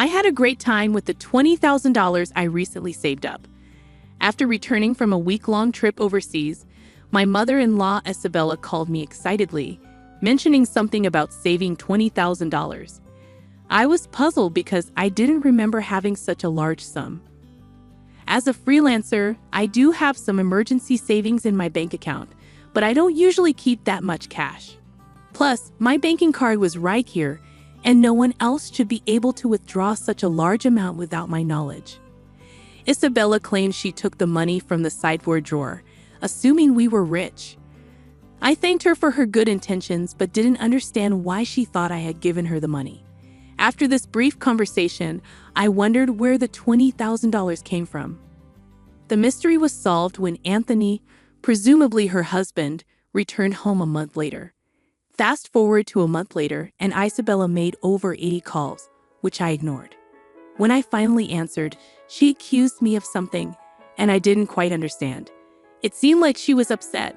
had a great time with the $20,000 I recently saved up. After returning from a week-long trip overseas, my mother-in-law Isabella called me excitedly, mentioning something about saving $20,000. I was puzzled because I didn't remember having such a large sum. As a freelancer, I do have some emergency savings in my bank account, but I don't usually keep that much cash. Plus, my banking card was right here, and no one else should be able to withdraw such a large amount without my knowledge. Isabella claimed she took the money from the sideboard drawer, assuming we were rich. I thanked her for her good intentions but didn't understand why she thought I had given her the money. After this brief conversation, I wondered where the $20,000 came from. The mystery was solved when Anthony, presumably her husband, returned home a month later. Fast forward to a month later, and Isabella made over 80 calls, which I ignored. When I finally answered, she accused me of something, and I didn't quite understand. It seemed like she was upset,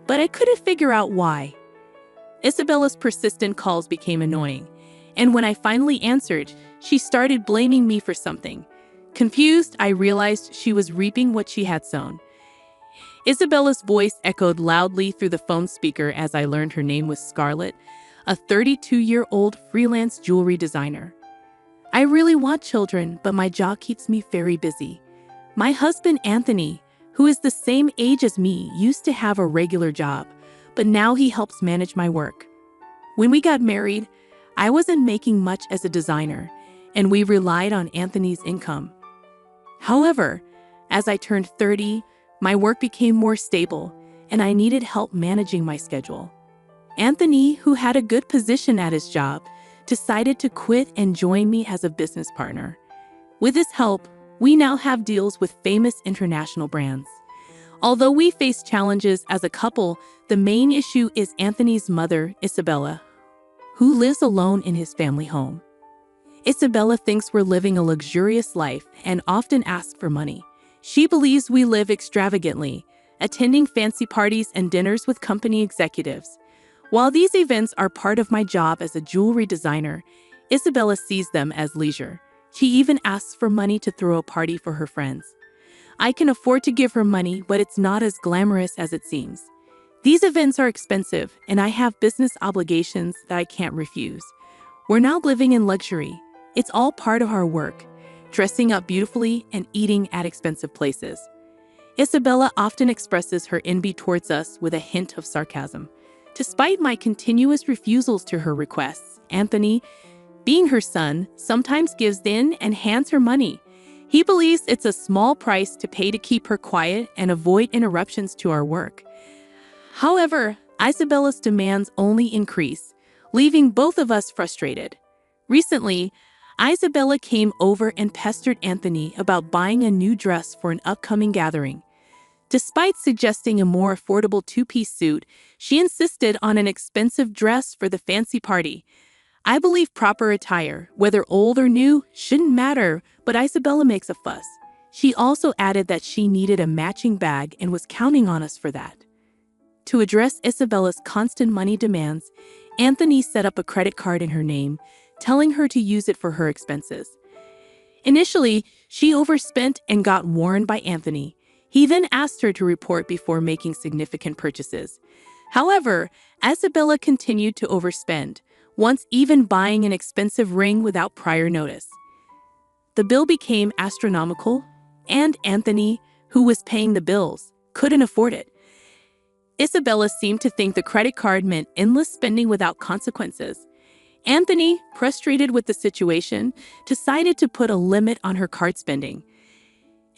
but I couldn't figure out why. Isabella's persistent calls became annoying, and when I finally answered, she started blaming me for something. Confused, I realized she was reaping what she had sown. Isabella's voice echoed loudly through the phone speaker as I learned her name was Scarlett, a 32-year-old freelance jewelry designer. I really want children, but my job keeps me very busy. My husband, Anthony, who is the same age as me, used to have a regular job, but now he helps manage my work. When we got married, I wasn't making much as a designer, and we relied on Anthony's income. However, as I turned 30, my work became more stable, and I needed help managing my schedule. Anthony, who had a good position at his job, decided to quit and join me as a business partner. With his help, we now have deals with famous international brands. Although we face challenges as a couple, the main issue is Anthony's mother, Isabella, who lives alone in his family home. Isabella thinks we're living a luxurious life and often asks for money. She believes we live extravagantly, attending fancy parties and dinners with company executives. While these events are part of my job as a jewelry designer, Isabella sees them as leisure. She even asks for money to throw a party for her friends. I can afford to give her money, but it's not as glamorous as it seems. These events are expensive, and I have business obligations that I can't refuse. We're now living in luxury. It's all part of our work, dressing up beautifully and eating at expensive places. Isabella often expresses her envy towards us with a hint of sarcasm. Despite my continuous refusals to her requests, Anthony, being her son, sometimes gives in and hands her money. He believes it's a small price to pay to keep her quiet and avoid interruptions to our work. However, Isabella's demands only increase, leaving both of us frustrated. Recently, Isabella came over and pestered Anthony about buying a new dress for an upcoming gathering. Despite suggesting a more affordable two-piece suit, she insisted on an expensive dress for the fancy party. I believe proper attire, whether old or new, shouldn't matter, but Isabella makes a fuss. She also added that she needed a matching bag and was counting on us for that. To address Isabella's constant money demands, Anthony set up a credit card in her name, telling her to use it for her expenses. Initially, she overspent and got warned by Anthony. He then asked her to report before making significant purchases. However, Isabella continued to overspend, once even buying an expensive ring without prior notice. The bill became astronomical, and Anthony, who was paying the bills, couldn't afford it. Isabella seemed to think the credit card meant endless spending without consequences. Anthony, frustrated with the situation, decided to put a limit on her card spending.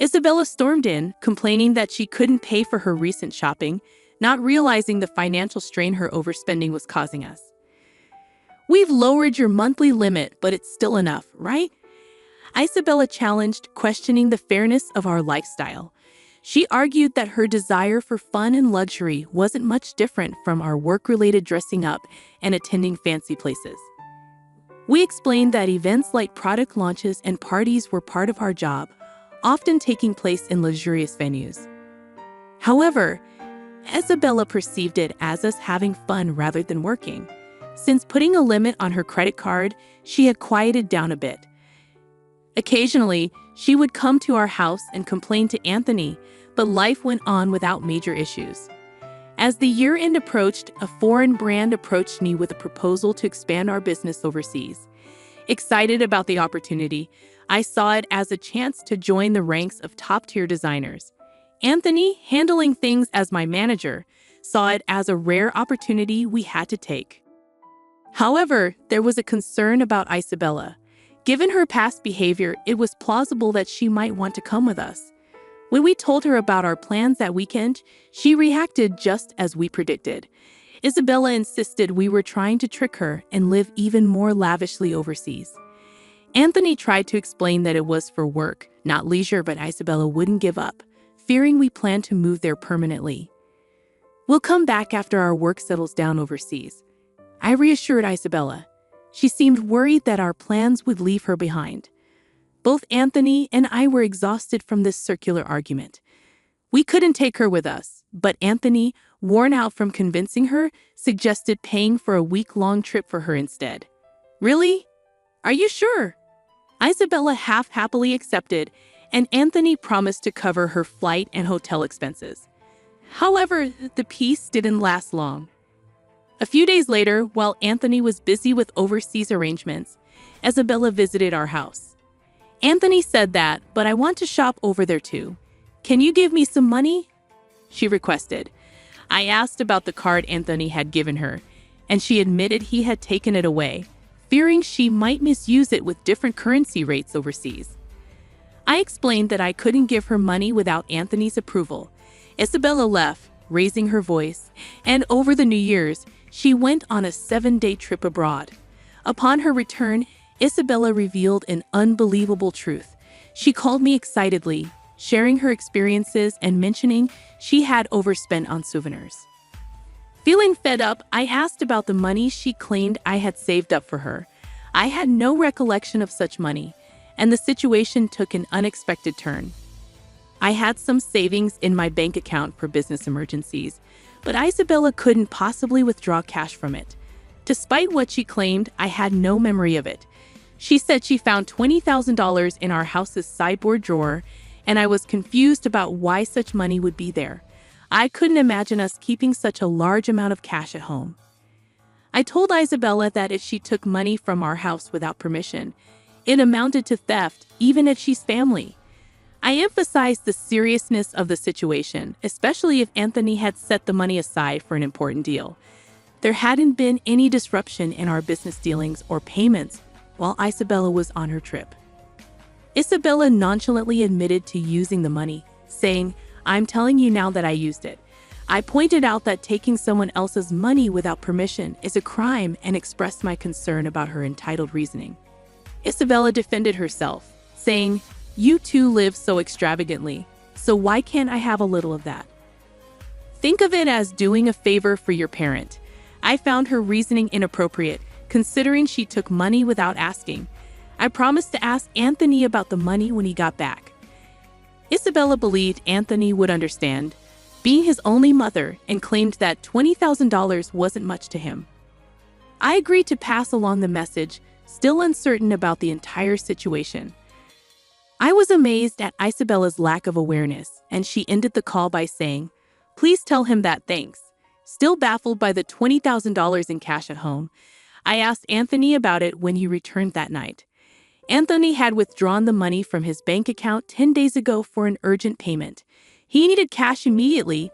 Isabella stormed in, complaining that she couldn't pay for her recent shopping, not realizing the financial strain her overspending was causing us. "We've lowered your monthly limit, but it's still enough, right?" Isabella challenged, questioning the fairness of our lifestyle. She argued that her desire for fun and luxury wasn't much different from our work-related dressing up and attending fancy places. We explained that events like product launches and parties were part of our job, often taking place in luxurious venues. However, Isabella perceived it as us having fun rather than working. Since putting a limit on her credit card, she had quieted down a bit. Occasionally, she would come to our house and complain to Anthony, but life went on without major issues. As the year-end approached, a foreign brand approached me with a proposal to expand our business overseas. Excited about the opportunity, I saw it as a chance to join the ranks of top-tier designers. Anthony, handling things as my manager, saw it as a rare opportunity we had to take. However, there was a concern about Isabella. Given her past behavior, it was plausible that she might want to come with us. When we told her about our plans that weekend, she reacted just as we predicted. Isabella insisted we were trying to trick her and live even more lavishly overseas. Anthony tried to explain that it was for work, not leisure, but Isabella wouldn't give up, fearing we planned to move there permanently. "We'll come back after our work settles down overseas," I reassured Isabella. She seemed worried that our plans would leave her behind. Both Anthony and I were exhausted from this circular argument. We couldn't take her with us, but Anthony, worn out from convincing her, suggested paying for a week-long trip for her instead. "Really? Are you sure?" Isabella half-happily accepted, and Anthony promised to cover her flight and hotel expenses. However, the peace didn't last long. A few days later, while Anthony was busy with overseas arrangements, Isabella visited our house. "Anthony said that, but I want to shop over there too. Can you give me some money?" she requested. I asked about the card Anthony had given her, and she admitted he had taken it away, fearing she might misuse it with different currency rates overseas. I explained that I couldn't give her money without Anthony's approval. Isabella left, raising her voice, and over the New Year's, she went on a 7-day trip abroad. Upon her return, Isabella revealed an unbelievable truth. She called me excitedly, sharing her experiences and mentioning she had overspent on souvenirs. Feeling fed up, I asked about the money she claimed I had saved up for her. I had no recollection of such money, and the situation took an unexpected turn. I had some savings in my bank account for business emergencies, but Isabella couldn't possibly withdraw cash from it. Despite what she claimed, I had no memory of it. She said she found $20,000 in our house's sideboard drawer, and I was confused about why such money would be there. I couldn't imagine us keeping such a large amount of cash at home. I told Isabella that if she took money from our house without permission, it amounted to theft, even if she's family. I emphasized the seriousness of the situation, especially if Anthony had set the money aside for an important deal. There hadn't been any disruption in our business dealings or payments while Isabella was on her trip. Isabella nonchalantly admitted to using the money, saying, "I'm telling you now that I used it." I pointed out that taking someone else's money without permission is a crime and expressed my concern about her entitled reasoning. Isabella defended herself, saying, "You two live so extravagantly, so why can't I have a little of that? Think of it as doing a favor for your parent." I found her reasoning inappropriate, considering she took money without asking. I promised to ask Anthony about the money when he got back. Isabella believed Anthony would understand, being his only mother, and claimed that $20,000 wasn't much to him. I agreed to pass along the message, still uncertain about the entire situation. I was amazed at Isabella's lack of awareness, and she ended the call by saying, "Please tell him that, thanks." Still baffled by the $20,000 in cash at home, I asked Anthony about it when he returned that night. Anthony had withdrawn the money from his bank account 10 days ago for an urgent payment. He needed cash immediately,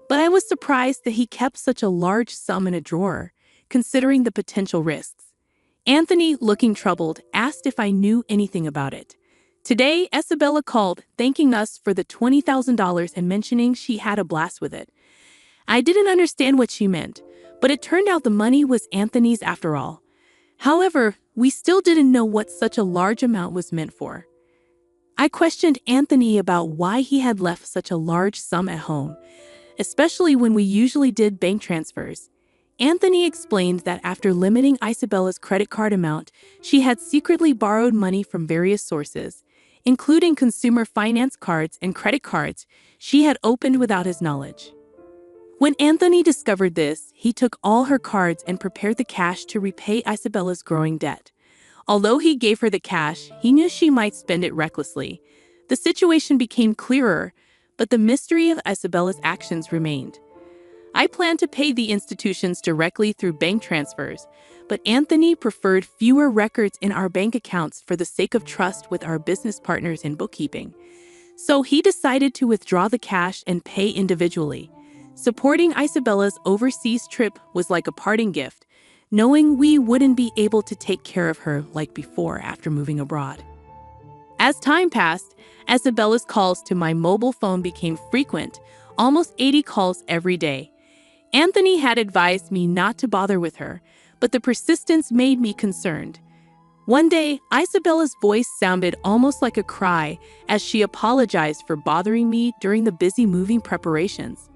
but I was surprised that he kept such a large sum in a drawer, considering the potential risks. Anthony, looking troubled, asked if I knew anything about it. Today, Isabella called, thanking us for the $20,000 and mentioning she had a blast with it. I didn't understand what she meant, but it turned out the money was Anthony's after all. However, we still didn't know what such a large amount was meant for. I questioned Anthony about why he had left such a large sum at home, especially when we usually did bank transfers. Anthony explained that after limiting Isabella's credit card amount, she had secretly borrowed money from various sources, including consumer finance cards and credit cards she had opened without his knowledge. When Anthony discovered this, he took all her cards and prepared the cash to repay Isabella's growing debt. Although he gave her the cash, he knew she might spend it recklessly. The situation became clearer, but the mystery of Isabella's actions remained. I planned to pay the institutions directly through bank transfers, but Anthony preferred fewer records in our bank accounts for the sake of trust with our business partners in bookkeeping. So he decided to withdraw the cash and pay individually. Supporting Isabella's overseas trip was like a parting gift, knowing we wouldn't be able to take care of her like before after moving abroad. As time passed, Isabella's calls to my mobile phone became frequent, almost 80 calls every day. Anthony had advised me not to bother with her, but the persistence made me concerned. One day, Isabella's voice sounded almost like a cry as she apologized for bothering me during the busy moving preparations.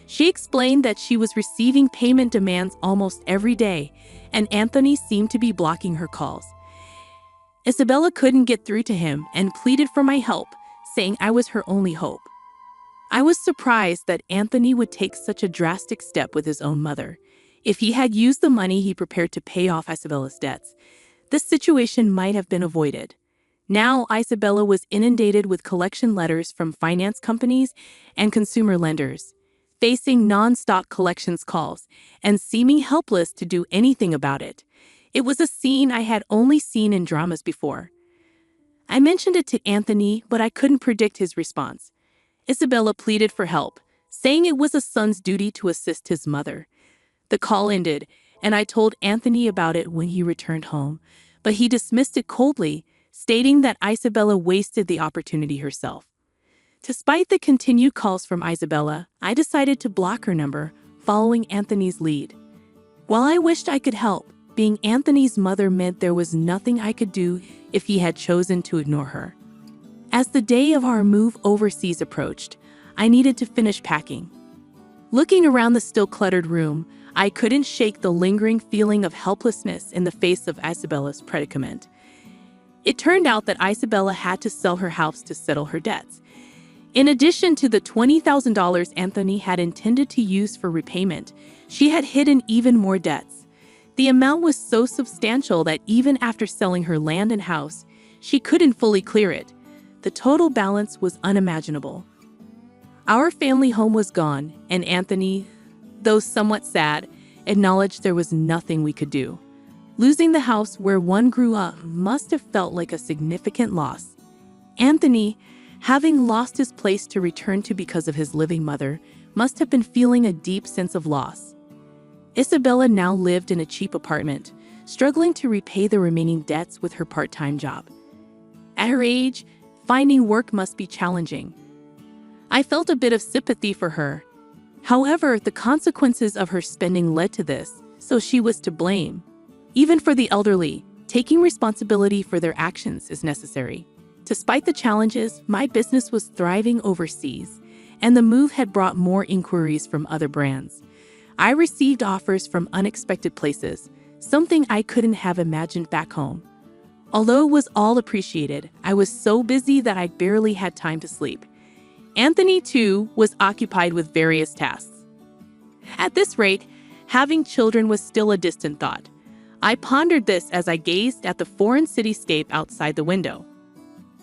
She explained that she was receiving payment demands almost every day, and Anthony seemed to be blocking her calls. Isabella couldn't get through to him and pleaded for my help, saying I was her only hope. I was surprised that Anthony would take such a drastic step with his own mother. If he had used the money he prepared to pay off Isabella's debts, this situation might have been avoided. Now, Isabella was inundated with collection letters from finance companies and consumer lenders, facing non-stop collections calls and seeming helpless to do anything about it. It was a scene I had only seen in dramas before. I mentioned it to Anthony, but I couldn't predict his response. Isabella pleaded for help, saying it was a son's duty to assist his mother. The call ended, and I told Anthony about it when he returned home, but he dismissed it coldly, stating that Isabella wasted the opportunity herself. Despite the continued calls from Isabella, I decided to block her number, following Anthony's lead. While I wished I could help, being Anthony's mother meant there was nothing I could do if he had chosen to ignore her. As the day of our move overseas approached, I needed to finish packing. Looking around the still cluttered room, I couldn't shake the lingering feeling of helplessness in the face of Isabella's predicament. It turned out that Isabella had to sell her house to settle her debts. In addition to the $20,000 Anthony had intended to use for repayment, she had hidden even more debts. The amount was so substantial that even after selling her land and house, she couldn't fully clear it. The total balance was unimaginable. Our family home was gone, and Anthony, though somewhat sad, acknowledged there was nothing we could do. Losing the house where one grew up must have felt like a significant loss. Anthony, having lost his place to return to because of his living mother, must have been feeling a deep sense of loss. Isabella now lived in a cheap apartment, struggling to repay the remaining debts with her part-time job. At her age, finding work must be challenging. I felt a bit of sympathy for her. However, the consequences of her spending led to this, so she was to blame. Even for the elderly, taking responsibility for their actions is necessary. Despite the challenges, my business was thriving overseas, and the move had brought more inquiries from other brands. I received offers from unexpected places, something I couldn't have imagined back home. Although it was all appreciated, I was so busy that I barely had time to sleep. Anthony, too, was occupied with various tasks. At this rate, having children was still a distant thought. I pondered this as I gazed at the foreign cityscape outside the window.